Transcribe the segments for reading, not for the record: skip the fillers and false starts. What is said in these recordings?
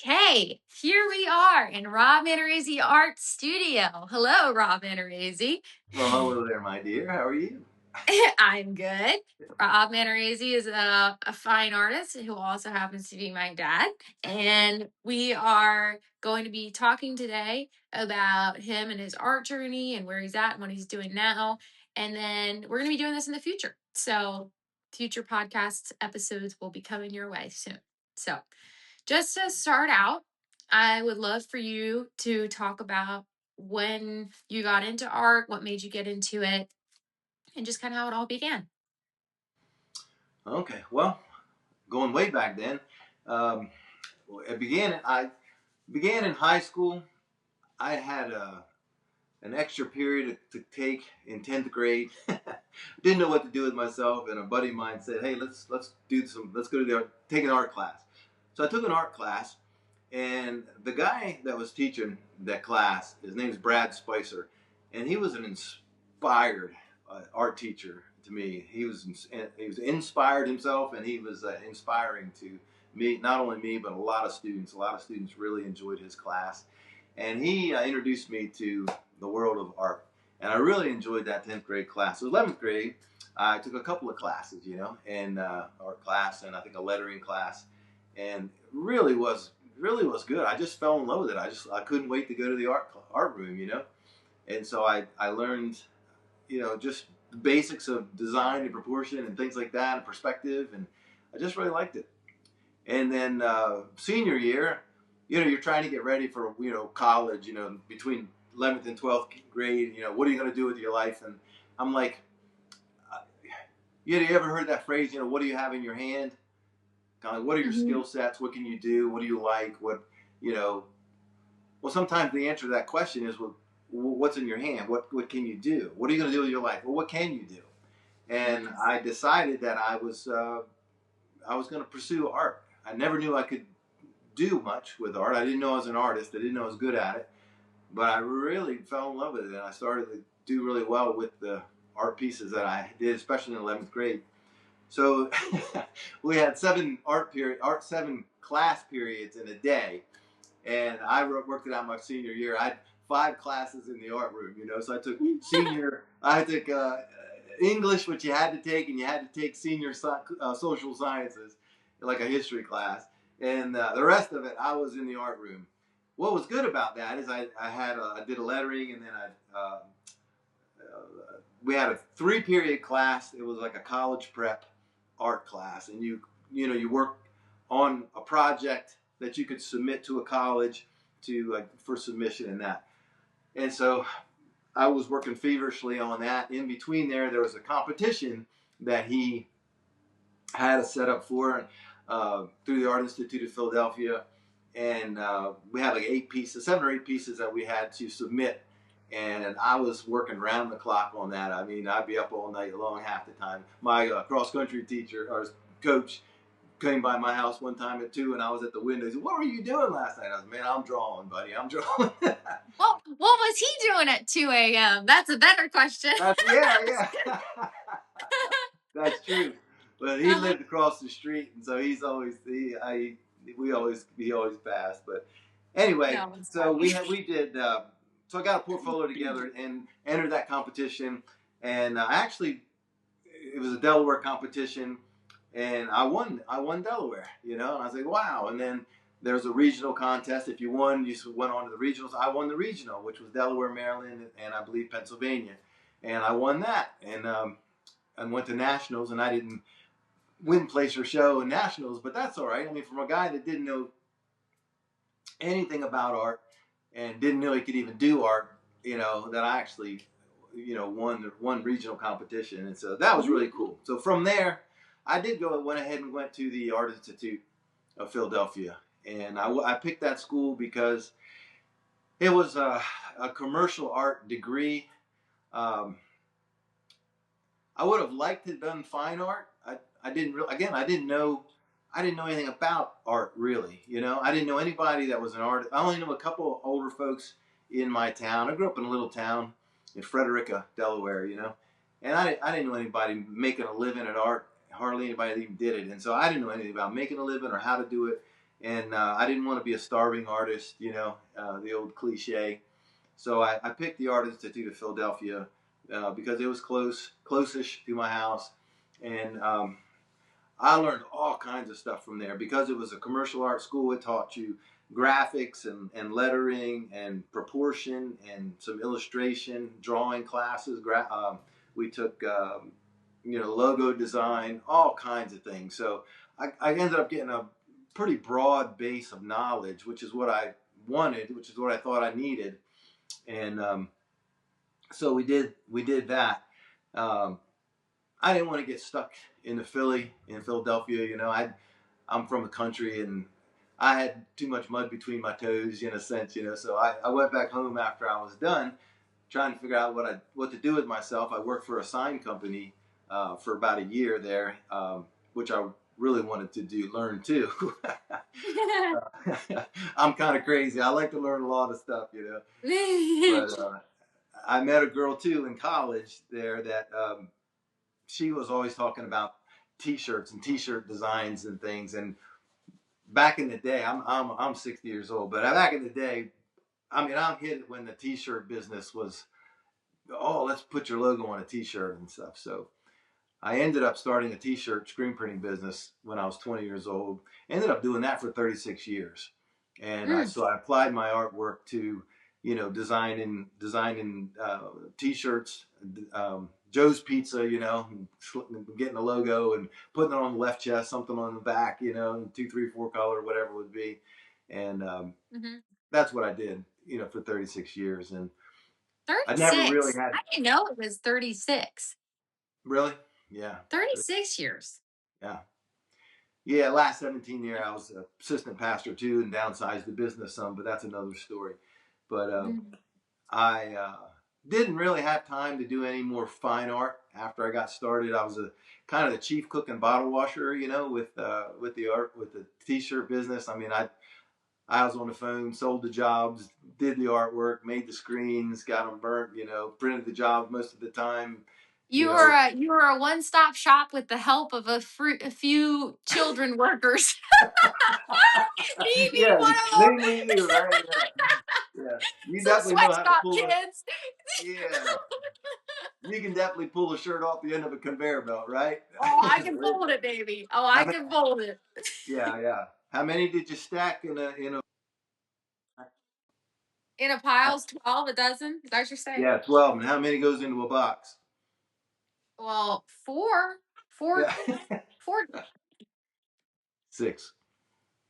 Okay, here we are in Rob Manaraze Art Studio. Hello, Rob Manaraze. Well, hello there, my dear. How are you? I'm good. Rob Manaraze is a fine artist who also happens to be my dad. And we are going to be talking today about him and his art journey and where he's at and what he's doing now. And then we're going to be doing this in the future. So, future podcast episodes will be coming your way soon. So, just to start out, I would love for you to talk about when you got into art, what made you get into it, and just kind of how it all began. Okay, well, going way back then, um, I began in high school. I had an extra period to take in 10th grade. Didn't know what to do with myself, and a buddy of mine said, "Hey, let's go to take an art class." So I took an art class, and the guy that was teaching that class, his name is Brad Spicer, and he was an inspired art teacher to me. He was inspired himself, and he was inspiring to me, not only me, but a lot of students. A lot of students really enjoyed his class, and he introduced me to the world of art, and I really enjoyed that 10th grade class. So 11th grade, I took a couple of classes, and art class, and I think a lettering class, and really was good. I just fell in love with it. I couldn't wait to go to the art room, and so I learned, just the basics of design and proportion and things like that and perspective, and I just really liked it. And then senior year, you're trying to get ready for college, between 11th and 12th grade. What are you going to do with your life? And I'm like, you ever heard that phrase? What do you have in your hand? Kind of, what are your skill sets? What can you do? What do you like? You know? Well, sometimes the answer to that question is, well, what's in your hand? What can you do? What are you going to do with your life? Well, what can you do? And I decided that I was going to pursue art. I never knew I could do much with art. I didn't know I was an artist. I didn't know I was good at it. But I really fell in love with it, and I started to do really well with the art pieces that I did, especially in 11th grade. So we had seven class periods in a day, and I worked it out my senior year. I had 5 classes in the art room, So I took English, which you had to take, and you had to take senior social sciences, like a history class, and the rest of it I was in the art room. What was good about that is I did a lettering, and then we had a 3-period class. It was like a college prep art class, and you worked on a project that you could submit to a college for submission and that. And so I was working feverishly on that. In between there was a competition that he had a setup for through the Art Institute of Philadelphia, and we had like 7 or 8 pieces that we had to submit. And I was working round the clock on that. I mean, I'd be up all night long half the time. My cross-country teacher or coach came by my house one time at 2, and I was at the window. He said, "What were you doing last night?" I was, "Man, I'm drawing, buddy. I'm drawing." Well, what was he doing at 2 a.m.? That's a better question. Yeah. That's true. But he lived across the street, and so he always passed. But anyway, No, so we did. So I got a portfolio together and entered that competition, and actually, it was a Delaware competition, and I won. I won Delaware, and I was like, wow. And then there's a regional contest. If you won, you went on to the regionals. I won the regional, which was Delaware, Maryland, and I believe Pennsylvania, and I won that. And went to nationals, and I didn't win, place, or show in nationals, but that's all right. I mean, from a guy that didn't know anything about art and didn't know he could even do art, that I actually, won regional competition, and so that was really cool. So from there, I went ahead and went to the Art Institute of Philadelphia, and I picked that school because it was a commercial art degree. I would have liked to have done fine art. I didn't know anything about art really. I didn't know anybody that was an artist. I only knew a couple of older folks in my town. I grew up in a little town in Frederica, Delaware. And I didn't know anybody making a living at art. Hardly anybody even did it, and so I didn't know anything about making a living or how to do it. and I didn't want to be a starving artist, the old cliche. So I picked the Art Institute of Philadelphia because it was close-ish to my house, and I learned all kinds of stuff from there because it was a commercial art school. It taught you graphics and lettering and proportion and some illustration, drawing classes. We took logo design, all kinds of things. So I ended up getting a pretty broad base of knowledge, which is what I wanted, which is what I thought I needed, and so we did that. Um, I didn't want to get stuck in Philadelphia. I'm from the country, and I had too much mud between my toes, in a sense. So I went back home after I was done, trying to figure out what to do with myself. I worked for a sign company for about a year there, which I really wanted to learn too. I'm kind of crazy. I like to learn a lot of stuff. But I met a girl too in college there that she was always talking about T-shirts and T-shirt designs and things. And back in the day, I'm 60 years old, but back in the day, I mean, I'm hit when the T-shirt business was, oh, let's put your logo on a T-shirt and stuff. So I ended up starting a T-shirt screen printing business when I was 20 years old. Ended up doing that for 36 years, and Mm. so I applied my artwork to, designing T-shirts, Joe's Pizza, getting a logo and putting it on the left chest, something on the back, 2, 3, 4 color, whatever it would be, and Mm-hmm. that's what I did, for 36 years, and I never really 36. had I didn't know it was 36. really, yeah, 36 years. yeah. Yeah, last 17 year I was assistant pastor too and downsized the business some, but that's another story. But Mm. I didn't really have time to do any more fine art after I got started. I was a kind of the chief cook and bottle washer, with the art, with the t-shirt business. I mean, I was on the phone, sold the jobs, did the artwork, made the screens, got them burnt, printed the jobs most of the time, you know. You are a one-stop shop with the help of a few children workers. Me being Yeah, one of them. mainly you, right? Yeah, yeah. You Some definitely know how to sweatshop pull a kids. yeah. You can definitely pull a shirt off the end of a conveyor belt, right? Oh, I can fold it, baby. Oh, How I many, can fold it. yeah, yeah. How many did you stack in a? In a pile's 12, a dozen. Is that what you're saying? Yeah, 12. And how many goes into a box? Well, four, four, Yeah, four. 6.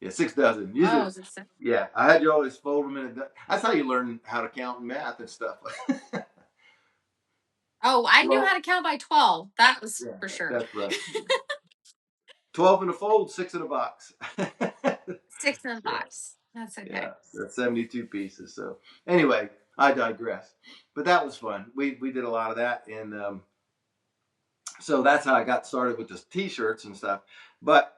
Yeah, 6 dozen. Oh, Usually, is it seven? yeah. I had you always fold them in a. That's how you learn how to count and math and stuff. Oh, I knew 12. how to count by 12. That was Yeah, for sure. that's right. 12 in a fold, 6 in a box. Six in the Yeah. box. That's Yeah, okay. that's 72 pieces. So anyway, I digress. But that was fun. We did a lot of that, and so that's how I got started with the t-shirts and stuff. But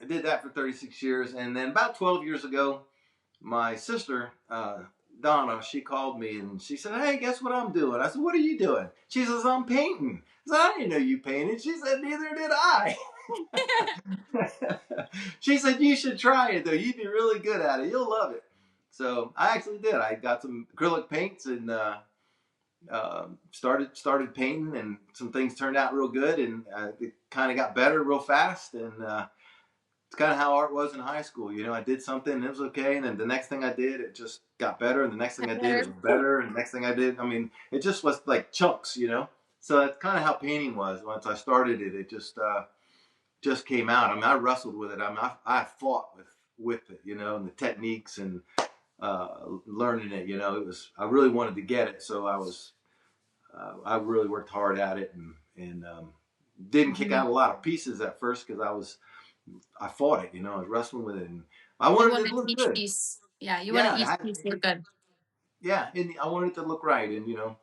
I did that for 36 years, and then about 12 years ago, my sister Donna, she called me and she said, "Hey, guess what I'm doing?" I said, "What are you doing?" She says, "I'm painting." I said, "I didn't know you painted." She said, "Neither did I." She said, "You should try it though. You'd be really good at it. You'll love it." So I actually did. I got some acrylic paints and started painting, and some things turned out real good, and it kind of got better real fast. And it's kind of how art was in high school. I did something and it was okay, and then the next thing I did, it just got better, and the next thing I did, it was better, and the next thing I did, I mean, it just was like chunks. So that's kind of how painting was. Once I started it, it just came out. I mean, I wrestled with it. I mean, I fought with it, and the techniques and learning it. I really wanted to get it, so I really worked hard at it, and didn't kick Mhm. out a lot of pieces at first because I fought it. I was wrestling with it, and I You wanted it to wanted look each good. piece. Yeah, you wanted Yeah, each piece to look good. yeah, and I wanted it to look right, and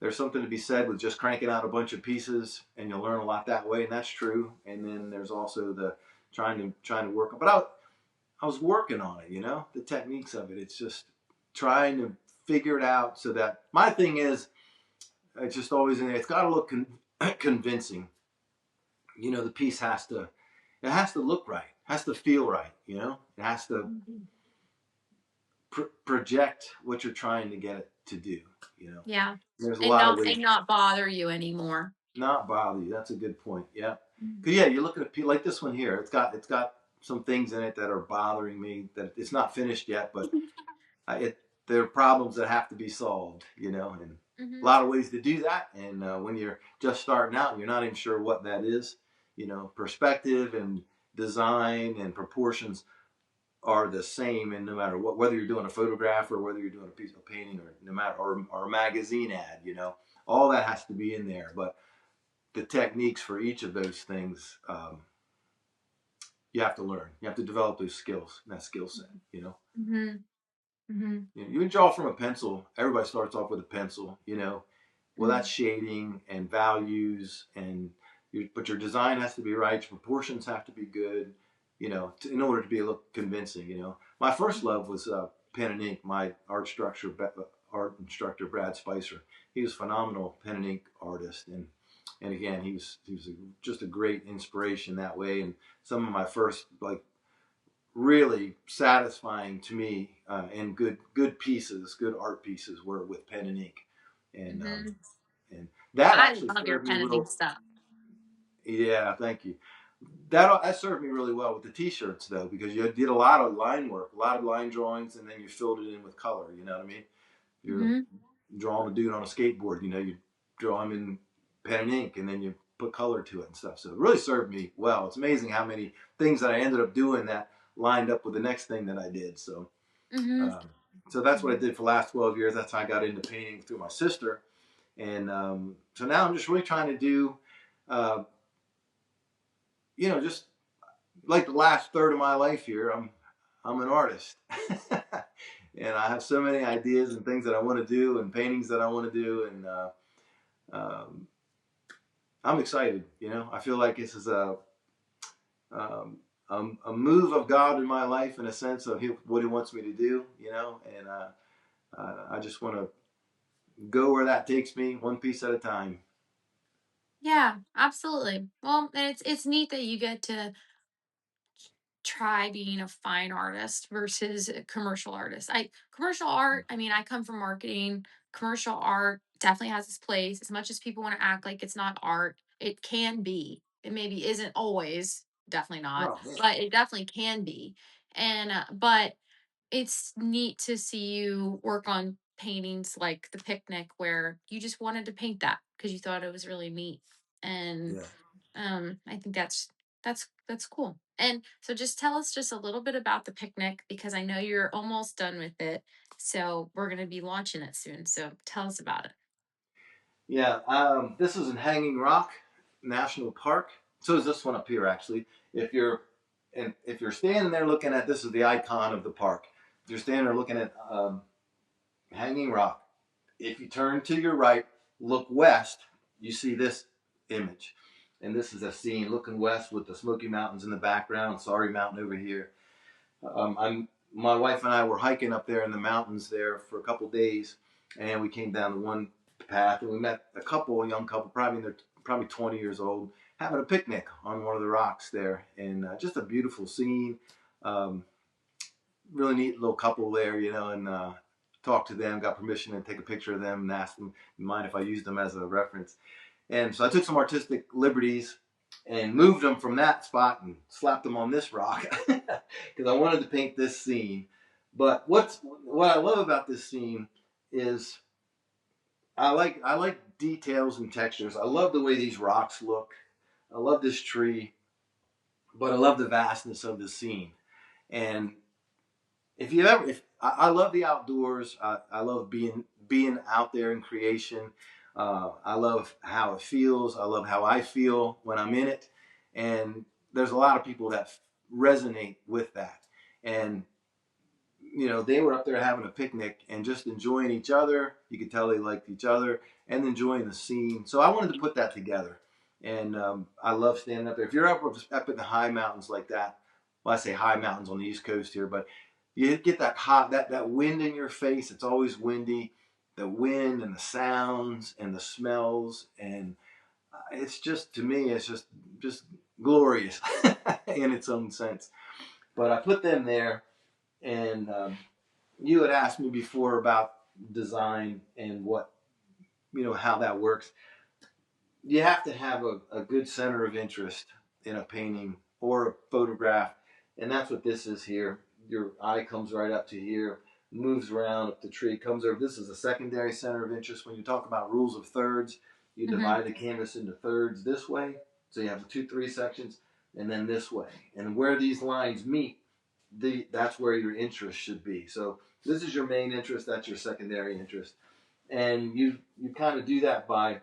there's something to be said with just cranking out a bunch of pieces, and you'll learn a lot that way, and that's true. And then there's also the trying to work, but I was working on it, the techniques of it. It's just trying to figure it out so that my thing is, it's just always in there. It's got to look convincing. The piece it has to look right. has to feel right. It has to project what you're trying to get it to do. Yeah. There's a And lot of not ways. and not bother you anymore. Not bother you. That's a good point. Yeah. Mm-hmm. Cause yeah, you look at a like this one here. It's got some things in it that are bothering me. That it's not finished yet, but there are problems that have to be solved. And a Mm-hmm. lot of ways to do that. And when you're just starting out and you're not even sure what that is, perspective and design and proportions are the same, and no matter what, whether you're doing a photograph or whether you're doing a piece of painting, or no matter or a magazine ad, all that has to be in there. But the techniques for each of those things, you have to learn. You have to develop those skills, that skill set. Mm-hmm. Mm-hmm. You can draw from a pencil. Everybody starts off with a pencil. Well, Mm-hmm. that's shading and values, but your design has to be right. Your proportions have to be good. In order to be a little convincing. My first love was pen and ink. My art instructor Brad Spicer. He was a phenomenal pen and ink artist, and again, he was just a great inspiration that way. And some of my first really satisfying to me, and good pieces, good art pieces were with pen and ink, and Mm-hmm. and that I actually love your served me pen and ink real. stuff. Yeah, thank you. That served me really well with the t-shirts though, because you did a lot of line work, a lot of line drawings, and then you filled it in with color. You know what I mean? You're Mm-hmm. drawing a dude on a skateboard. You draw him in pen and ink, and then you put color to it and stuff. So it really served me well. It's amazing how many things that I ended up doing that lined up with the next thing that I did. So Mm-hmm. um, so that's what I did for the last 12 years. That's how I got into painting through my sister. And so now I'm just really trying to do, uh, just like the last third of my life here. I'm an artist, and I have so many ideas and things that I want to do, and paintings that I want to do, and um, I'm excited. I feel like this is um, a move of God in my life, in a sense of what He wants me to do. And I just want to go where that takes me, one piece at a time. Yeah, absolutely. Well, and it's neat that you get to try being a fine artist versus a commercial artist. Commercial art, I mean, I come from marketing. Commercial art definitely has its place. As much as people want to act like it's not art, it can be. It maybe isn't always, definitely not, Oh, man. but it definitely can be. And but it's neat to see you work on paintings like the picnic where you just wanted to paint that because you thought it was really neat. And Yeah. I think that's cool. And so just tell us just a little bit about the picnic because I know you're almost done with it. So we're going to be launching it soon. So tell us about it. Yeah. This is in Hanging Rock National Park. So is this one up here, actually. If you're if you're standing there looking at, this is the icon of the park. If you're standing there looking at Hanging Rock, if you turn to your right, look west, you see this image. And this is a scene looking west with the Smoky Mountains in the background, Sorry Mountain over here. My wife and I were hiking up there in the mountains there for a couple days, and we came down the one path, and we met a young couple, probably 20 years old, having a picnic on one of the rocks there, and just a beautiful scene. Um, Really neat little couple there, and talked to them, got permission to take a picture of them, and asked them, mind if I used them as a reference. And so I took some artistic liberties and moved them from that spot and slapped them on this rock because I wanted to paint this scene. But what I love about this scene is I like details and textures. I love the way these rocks look. I love this tree, but I love the vastness of the scene. And if I love the outdoors, I love being out there in creation. I love how it feels. I love how I feel when I'm in it, and there's a lot of people that resonate with that. And they were up there having a picnic and just enjoying each other. You could tell they liked each other and enjoying the scene. So I wanted to put that together, and I love standing up there. If you're up in the high mountains like that, well, I say high mountains on the East Coast here, but you get that hot that wind in your face. It's always windy. The wind and the sounds and the smells, and it's just, to me, it's just glorious in its own sense. But I put them there, and you had asked me before about design and what, how that works. You have to have a good center of interest in a painting or a photograph, and that's what this is here. Your eye comes right up to here, moves around up the tree, comes over. This is a secondary center of interest. When you talk about rules of thirds, you Mm-hmm. divide the canvas into thirds this way, so you have 2, 3 sections, and then this way. And where these lines meet, that's where your interest should be. So this is your main interest. That's your secondary interest, and you kind of do that by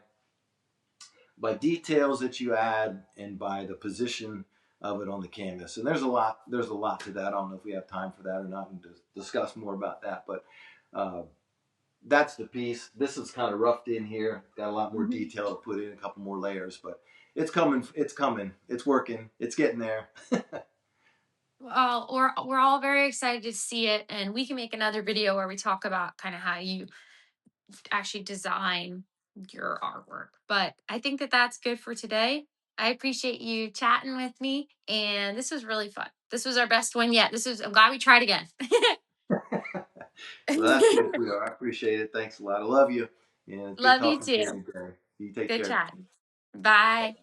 details that you add and by the position of it on the canvas. And there's a lot to that. I don't know if we have time for that or not, and to discuss more about that. But uh, that's the piece. This is kind of roughed in here. Got a lot more Mm-hmm. detail to put in, a couple more layers, but it's coming. It's coming. It's working. It's getting there. Well, we're all very excited to see it, and we can make another video where we talk about kind of how you actually design your artwork. But I think that that's good for today. I appreciate you chatting with me, and this was really fun. This was our best one yet. I'm glad we tried again. Well, that's good, sweetheart. I appreciate it. Thanks a lot. I love you, and it's good Love you talking to too. you today. You take Good care. chatting. Bye.